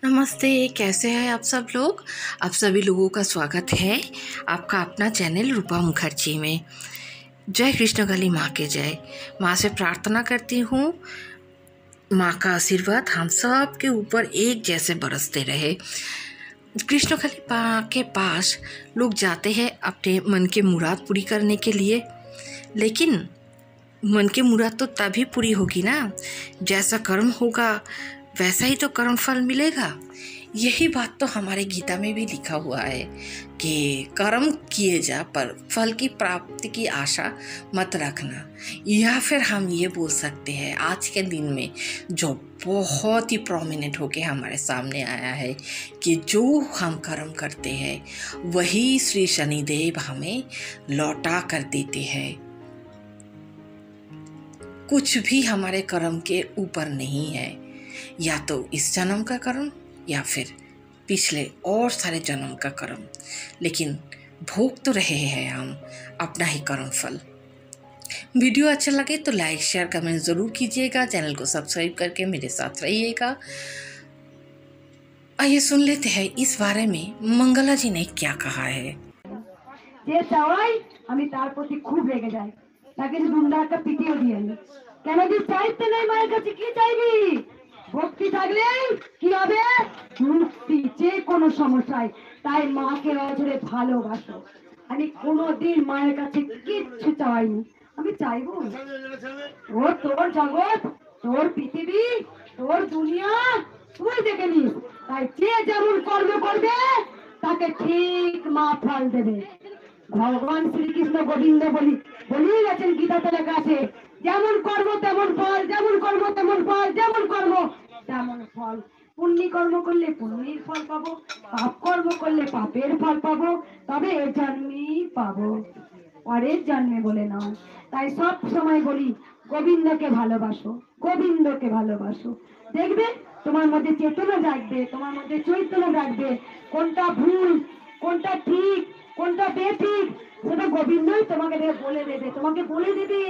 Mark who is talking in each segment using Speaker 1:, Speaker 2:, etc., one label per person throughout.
Speaker 1: नमस्ते, कैसे हैं आप सब लोग। आप सभी लोगों का स्वागत है आपका अपना चैनल रूपा मुखर्जी में। जय कृष्ण काली माँ के जय। माँ से प्रार्थना करती हूँ, माँ का आशीर्वाद हम सब के ऊपर एक जैसे बरसते रहे। कृष्ण काली माँ के पास लोग जाते हैं अपने मन के मुराद पूरी करने के लिए, लेकिन मन की मुराद तो तभी पूरी होगी ना, जैसा कर्म होगा वैसा ही तो कर्म फल मिलेगा। यही बात तो हमारे गीता में भी लिखा हुआ है कि कर्म किए जा पर फल की प्राप्ति की आशा मत रखना। या फिर हम ये बोल सकते हैं आज के दिन में जो बहुत ही प्रोमिनेंट होके हमारे सामने आया है कि जो हम कर्म करते हैं वही श्री शनिदेव हमें लौटा कर देते हैं। कुछ भी हमारे कर्म के ऊपर नहीं है, या तो इस जन्म का कर्म या फिर पिछले और सारे जन्म का कर्म, लेकिन भोग तो रहे हैं हम अपना ही कर्म फल। वीडियो अच्छा लगे तो लाइक शेयर कमेंट ज़रूर कीजिएगा, चैनल को सब्सक्राइब करके मेरे साथ रहिएगा। आइए सुन लेते हैं इस बारे में मंगला जी ने क्या कहा है।
Speaker 2: যে চাওয়াই আমি তার প্রতি খুব রেগে যাই, তাকে যে দুন্ডা একটা পিটিয়ে দিয়ে কেন যে চাইতে নেই মায়ের কাছে, কি চাইবি? ভক্তি থাকলেই কি হবে? মুক্তি যে কোনো সমস্যায়। তাই মাকে অজরে ভালোবাসো। আমি কোনোদিন মায়ের কাছে কিচ্ছু চাইনি। আমি চাইবো ও তোর জগৎ, তোর পৃথিবী, তোর দুনিয়া তুই দেখে নিস। তাই যে যেমন কর্ম করবে তাকে ঠিক মা ফল দেবে। ভগবান শ্রীকৃষ্ণ গোবিন্দ বলেই গেছেন, গীতাতে লেখা আছে যেমন কর্ম তেমন ফল, যেমন কর্ম তেমন ফল, যেমন কর্ম তেমন ফল। পুণ্য কর্ম করলে পুণ্যের ফল পাবো, পাপ কর্ম করলে পাপের ফল পাবো, তবে এ জন্মেই পাবো, পরের জন্মে বলে নয়। তাই সব সময় বলি গোবিন্দকে ভালোবাসো, গোবিন্দকে ভালোবাসো। দেখবে তোমার মধ্যে চেতনা জাগবে, তোমার মধ্যে চৈতন্য জাগবে। কোনটা ভুল, কোনটা ঠিক, কোনটা বেঠিক সেটা গোবিন্দই তোমাকে বলে দেবে, তোমাকে বলে দেবে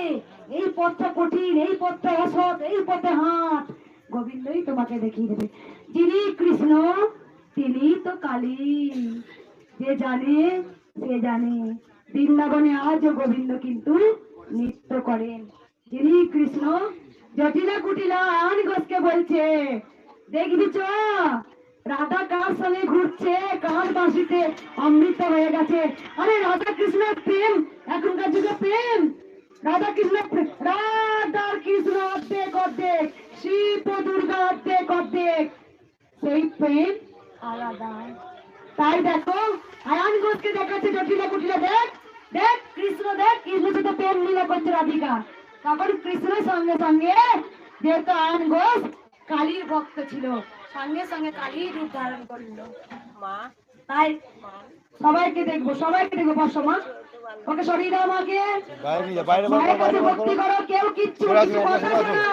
Speaker 2: এই পথটা কঠিন, এই পথটা অসৎ, এই পথে হাঁট। গোবিন্দই তোমাকে দেখিয়ে দেবে। যিনি কৃষ্ণ তিনি তো কালী, যে জানে সে জানে। বৃন্দাবনে আজও গোবিন্দ কিন্তু নৃত্য করেন। যিনি কৃষ্ণ জটিলা কুটিলা আয়ন ঘোষকে বলছে, দেখবি চ রাধা কার সঙ্গে ঘুরছে, কার বাঁশিতে অমৃত হয়ে গেছে। আরে রাধা কৃষ্ণের প্রেম এখনকার যুগে প্রেম, রাধা কৃষ্ণ রাধা কৃষ্ণ অর্ধেক অর্ধেক, শিব দুর্গা অর্ধেক অর্ধেক, সেই প্রেম আলাদা। তাই দেখো আয়ান ঘোষকে দেখাচ্ছে জটিলা কুটিলা, দেখ দেখ কৃষ্ণ, দেখ কৃষ্ণ সাথে প্রেম লীলা করছে রাধিকা। তখন কৃষ্ণের সঙ্গে সঙ্গে যেহেতু আয়ান ঘোষ কালীর ভক্ত ছিল, সঙ্গে সঙ্গে কালীর রূপ ধারণ করলো মা। তাই সবাইকে দেখবো, সবাইকে দেখবো। পাঁচশো মা ওকে সরিয়ে দাও, মাকে মায়ের কাছে ভক্তি করো। কেউ কিচ্ছু কিছু কথা শোনো,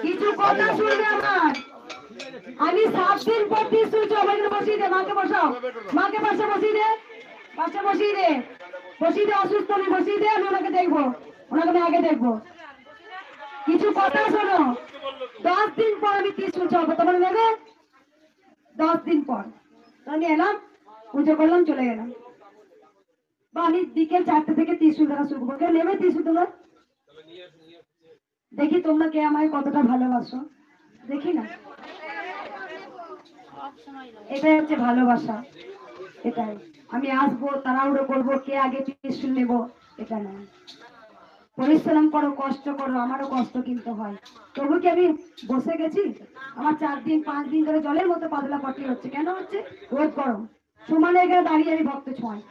Speaker 2: কিছু কথা শুনবে আমার। আমি 7 দিন পর শুনছি, আমাকে বসিয়ে দে, মাকে বসাও, মাকে পাশে বসিয়ে দে, পাশে বসিয়ে দে, বসিয়ে দে। অসুস্থ আমি বসিয়ে দে, আমি ওনাকে দেখবো, ওনাকে আমি আগে দেখবো। কিছু কথা শোনো। 10 দিন পর আমি ত্রিশূল চলবো, তোমার নেবে? 10 দিন পর আমি এলাম, পুজো করলাম, চলে গেলাম। বা আমি বিকেল 4টে থেকে ত্রিশূল দেখা শুরু করবো। কেউ নেবে ত্রিশূল? তোমরা দেখি তোমরা কে আমায় কতটা ভালোবাসো, দেখি না। এটাই হচ্ছে ভালোবাসা। এটাই আমি আসবো, তাড়াহুড়ো করবো, কে আগে ত্রিশূল নেবো এটা নয়। পরিশ্রম করো, কষ্ট করো, আমারও কষ্ট কিন্তু হয়। তবু কি আমি বসে গেছি? আমার 4 দিন 5 দিন ধরে জলের মতো পাতলা পটি হচ্ছে। কেন হচ্ছে? রোদ গরম, সমানে এখানে দাঁড়িয়ে আমি ভক্ত ছোঁয়াই।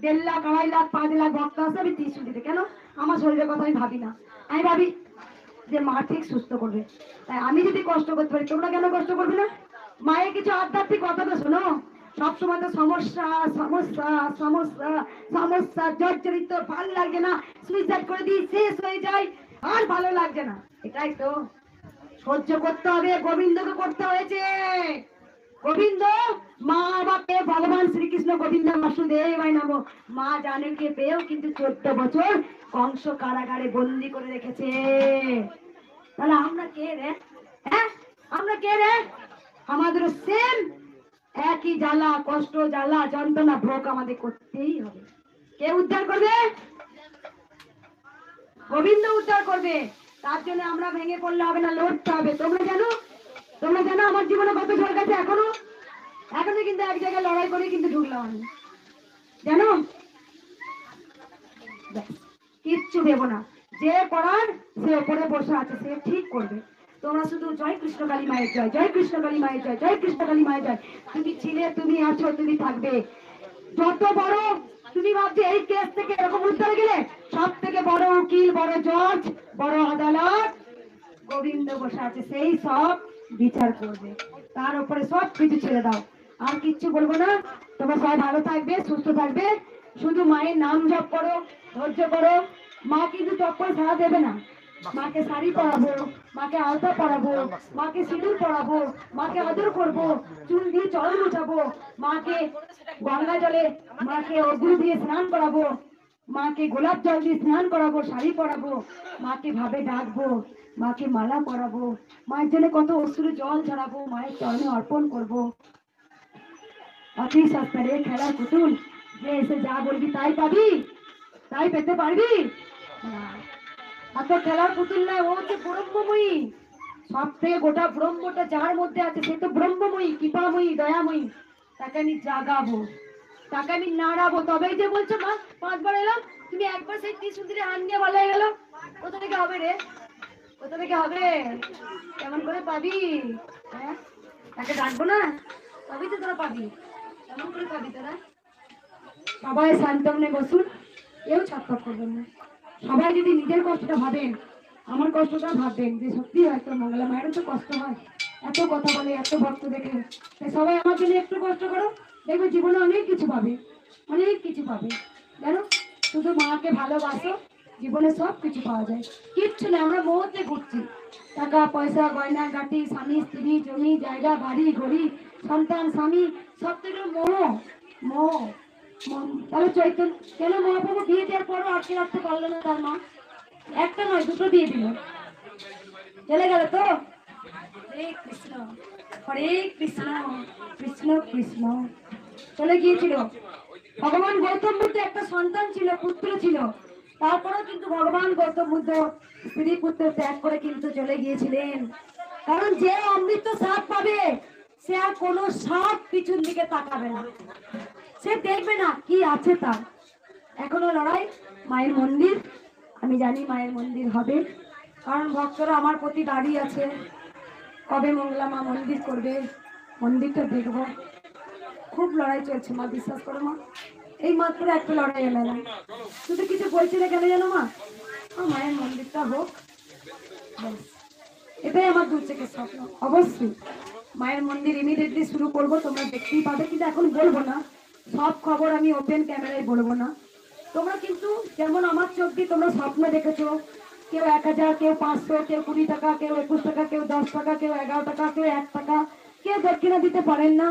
Speaker 2: 1.5 লাখ 2.5 লাখ 5 লাখ ভক্ত আসে, আমি ত্রিশূল দিতে। কেন? আমার শরীরের কথা আমি ভাবি না, আমি ভাবি যে মা ঠিক সুস্থ করবে। তাই আমি যদি কষ্ট করতে পারি, তোমরা কেন কষ্ট করবে না? মায়ের কিছু আধ্যাত্মিক কথা তো শোনো। সবসময় তো সমস্যা সমস্যা সমস্যা সমস্যা, জর্জরিত, ভালো লাগে না, সুইসাইড করে দিই, শেষ হয়ে যায়, আর ভালো লাগছে না। এটাই তো সহ্য করতে হবে। গোবিন্দকে করতে হয়েছে। গোবিন্দ মা বাপে ভগবান শ্রীকৃষ্ণ গোবিন্দ বাসুদেবায় নমঃ। মা জানকীকে পেয়েও কিন্তু 14 বছর কংস কারাগারে বন্দি করে রেখেছে। তাহলে আমরা কে রে? হ্যাঁ আমরা কে রে? আমাদেরও সেম একই জ্বালা কষ্ট জ্বালা যন্ত্রণা ভোগ আমাদের করতেই হবে। কে উদ্ধার করবে? গোবিন্দ উদ্ধার করবে। তার জন্য আমরা ভেঙে পড়লে হবে না, লড়তে হবে। তোমরা জানো আমার জীবনে কত ঝড় গেছে এখনো এখনো কিন্তু এক জায়গায় লড়াই করে কিন্তু ঢুকলাম আমি, জানো। কিচ্ছু দেবো না, যে করার সে ওপরে বসে আছে, সে ঠিক করবে। তোমরা শুধু জয় কৃষ্ণ কালী মায়ের জয়, জয় কৃষ্ণ কালী মায়ের জয়, জয় কৃষ্ণ কালী মায়ের জয়। তুমি ছিলে, তুমি আছো, তুমি থাকবে। যত বড় তুমি ভাবছো এই কেস থেকে এরকম উত্তরে গেলে, সব থেকে বড় উকিল, বড় জজ, বড় আদালত গোবিন্দ বসে আছে, সেই সব বিচার করবে। তার উপরে সব কিছু ছেড়ে দাও, আর কিচ্ছু বলবো না। তোমরা সবাই ভালো থাকবে, সুস্থ থাকবে, শুধু মায়ের নাম জপ করো, ধৈর্য করো। মা কিন্তু চপ্পল ছাড়া দেবে না। মাকে শাড়ি পরাবো, মাকে আলতা পরাবো, মাকে সিঁদুর পরাবো, মাকে আদর করবো, চুল দিয়ে চরণ উঠাবো, মাকে গঙ্গা জলে, মাকে অগ্নি দিয়ে স্নান করাবো, মাকে গোলাপ জল দিয়ে স্নান করাবো, শাড়ি পরাবো, মাকে ভাবে ডাকবো, মাকে মালা পরাবো, মায়ের জন্য কত অশ্রু জল ছড়াবো, মায়ের চরণে অর্পণ করবো। অতি সস্তারে খেলার পুতুল যে এসে যা বলবি তাই পাবি, তাই পেতে পারবি না। এত খেলার পুতুল নয়, ও হচ্ছে ব্রহ্মময়ী। সব থেকে গোটা ব্রহ্মটা যার মধ্যে আছে সে তো ব্রহ্মময়ী, কৃপাময়ী, দয়াময়ী। তাকে আমি জাগাবো, তাকে আমি নাড়াবো, তবেই যে বলছো মা 5 বার এলাম, তুমি একবার সেই ত্রিসুন্দরী হান নিয়ে বলা গেল। কোথা থেকে হবে রে? কোথা থেকে হবে? কেমন করে পাবি? হ্যাঁ, তাকে ডাকবো না, তবেই তো তোরা পাবি। কেমন করে পাবি তোরা? সবাই শান্ত মনে বসুন, কেউ ছটফট করবেন না। সবাই যদি নিজের কষ্টটা ভাবেন, আমার কষ্টটা ভাববেন, যে সত্যি হয়তো মঙ্গলা মায়েরও তো কষ্ট হয়, এত কথা বলে, এত ভক্ত দেখে। তাই সবাই আমার জন্য একটু কষ্ট করো, দেখবে জীবনে অনেক কিছু পাবে, অনেক কিছু পাবে। জানো, শুধু মাকে ভালোবাসো, জীবনে সব কিছু পাওয়া যায়। কিচ্ছু না, আমরা মোহতে ঘুরছি। টাকা পয়সা, গয়না গাটি, স্বামী স্ত্রী, জমি জায়গা, বাড়ি ঘড়ি, সন্তান স্বামী, সব থেকে মোহ। মোহ। তাহলে চৈতন্য কেন মহাপ্রভু বিয়ে দেওয়ার পরও আটকে রাখতে পারলো না তার মা? একটা নয়, দুটো দিয়ে দিল, চলে গেল তো। হরে কৃষ্ণ, হরে কৃষ্ণ, কৃষ্ণ কৃষ্ণ। চলে গিয়েছিল। ভগবান গৌতম বুদ্ধ একটা সন্তান ছিল, পুত্র ছিল। তারপরেও কিন্তু ভগবান গৌতম বুদ্ধ স্ত্রী পুত্র ত্যাগ করে কিন্তু চলে গিয়েছিলেন। কারণ যে অমৃত স্বাদ পাবে, সে আর কোনো সব কিছুর দিকে তাকাবে না, সে দেখবে না কি আছে তার। এখনো লড়াই, মায়ের মন্দির, আমি জানি মায়ের মন্দির হবে, কারণ ভক্তরা আমার প্রতি দাঁড়িয়ে আছে। কবে মঙ্গলা মা মন্দির করবে, মন্দিরটা দেখবো। খুব লড়াই চলছে মা, বিশ্বাস করো মা। এই মাত্র একটা লড়াই এলো না, শুধু কিছু বলছি না কেন জানো মা, মায়ের মন্দিরটা হোক, ব্যাস। এটাই আমার দূর থেকে স্বপ্ন। অবশ্যই মায়ের মন্দির ইমিডিয়েটলি শুরু করবো, তোমরা দেখতেই পাবে, কিন্তু এখন বলবো না, সব খবর আমি ওপেন ক্যামেরায় বলবো না। তোমরা কিন্তু যেমন আমার চোখ দিয়ে তোমরা স্বপ্ন দেখেছো, কেউ 1000, কেউ 500, কেউ 20 টাকা, কেউ 21 টাকা, কেউ 10 টাকা, কেউ 11 টাকা, কেউ 1 টাকা, কেউ দক্ষিণা দিতে পারেন না।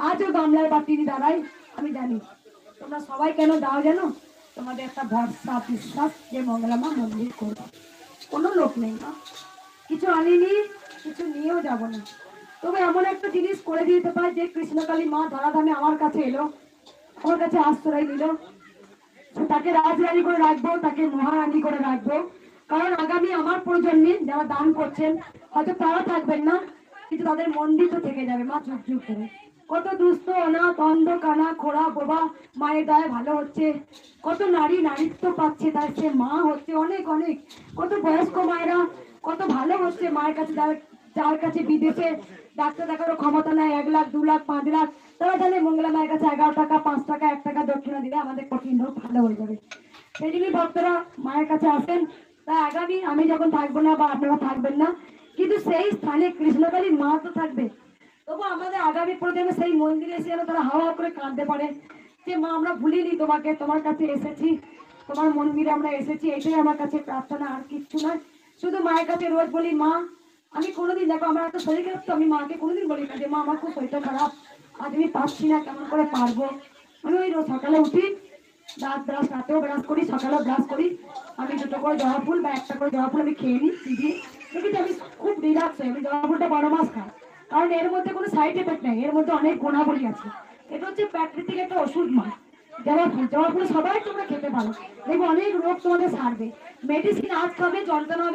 Speaker 2: আজও গামলার বাটির দাঁড়াই, আমি জানি। তোমরা সবাই কেন দাও জানো? তোমাদের একটা ভরসা, বিশ্বাস যে মঙ্গলা মা মন্দির করবে। কোনো লোক নেই না, কিছু আনিনি, কিছু নিয়েও যাব না। তবে এমন একটা জিনিস করে দিতে পারে যে কৃষ্ণকালী মা ধরাধামে আমার কাছে এলো, আমার কাছে আশ্রয় নিল, তাকে রাজরানী করে রাখবো, তাকে মহারানী করে রাখবো। কারণ আগামী আমার প্রজন্মে যারা দান করছেন, হয়তো তারা থাকবেন না, কিন্তু তাদের মন্দির তো থেকে যাবে মা যুগ যুগ করে। কত দুস্থ, অনাথ, অন্ধ, কানা, খোড়া, বোবা মায়ের দয়ায় ভালো হচ্ছে। কত নারী নারীত্ব পাচ্ছে, তার সে মা হচ্ছে অনেক অনেক। কত বয়স্ক মায়েরা কত ভালো হচ্ছে মায়ের কাছে, যার কাছে বিদেশে ডাক্তার দেখারও ক্ষমতা নেই, 1 লাখ 2 লাখ 5 লাখ, তারা জানে মঙ্গলা মায়ের কাছে 11 টাকা 5 টাকা 1 টাকা দক্ষিণা দিলে আমাদের কঠিন রোগ ভালো হয়ে যাবে। সেই জন্যই ভক্তরা মায়ের কাছে আসেন। তাই আগামী আমি যখন থাকবো না বা আপনারা থাকবেন না, কিন্তু সেই স্থানে কৃষ্ণকালী মা তো থাকবে। তবু আমাদের আগামী প্রজন্মে সেই মন্দিরে এসে যেন তারা হাওয়া করে কাঁদতে পারে যে মা আমরা ভুলিনি তোমাকে, তোমার কাছে এসেছি, তোমার মন্দিরে আমরা এসেছি, এটাই আমার কাছে প্রার্থনা, আর কিচ্ছু নয়। শুধু মায়ের কাছে রোজ বলি মা, আমি কোনোদিন, দেখো আমার একটা শরীর খারাপ তো আমি মাকে কোনোদিন বলি না যে মা আমার খুব শরীরটা খারাপ, আজ আমি পারছি না, কেমন করে পারবো। আমি ওই রোজ সকালে উঠি, দাঁত ব্রাশ, রাতেও ব্রাশ করি, সকালেও ব্রাশ করি, আমি 2টো করে জবা ফুল বা 1টা করে জবা ফুল আমি খেয়ে নিই, দেখি আমি খুব রিল্যাক্স হই। আমি জবা ফুলটা 12 মাস খাই, কারণ এর মধ্যে কোনো সাইড এফেক্ট নেই, এর মধ্যে অনেক গুণাবলী আছে। এটা হচ্ছে প্রাকৃতিক একটা ওষুধ মাছ, জবা ফুল। জবা ফুল সবাই তোমরা খেতে পারো, দেখবো অনেক রোগ তোমাদের সারবে। মেডিসিন আজ খাবে, যন্ত্রণা হবে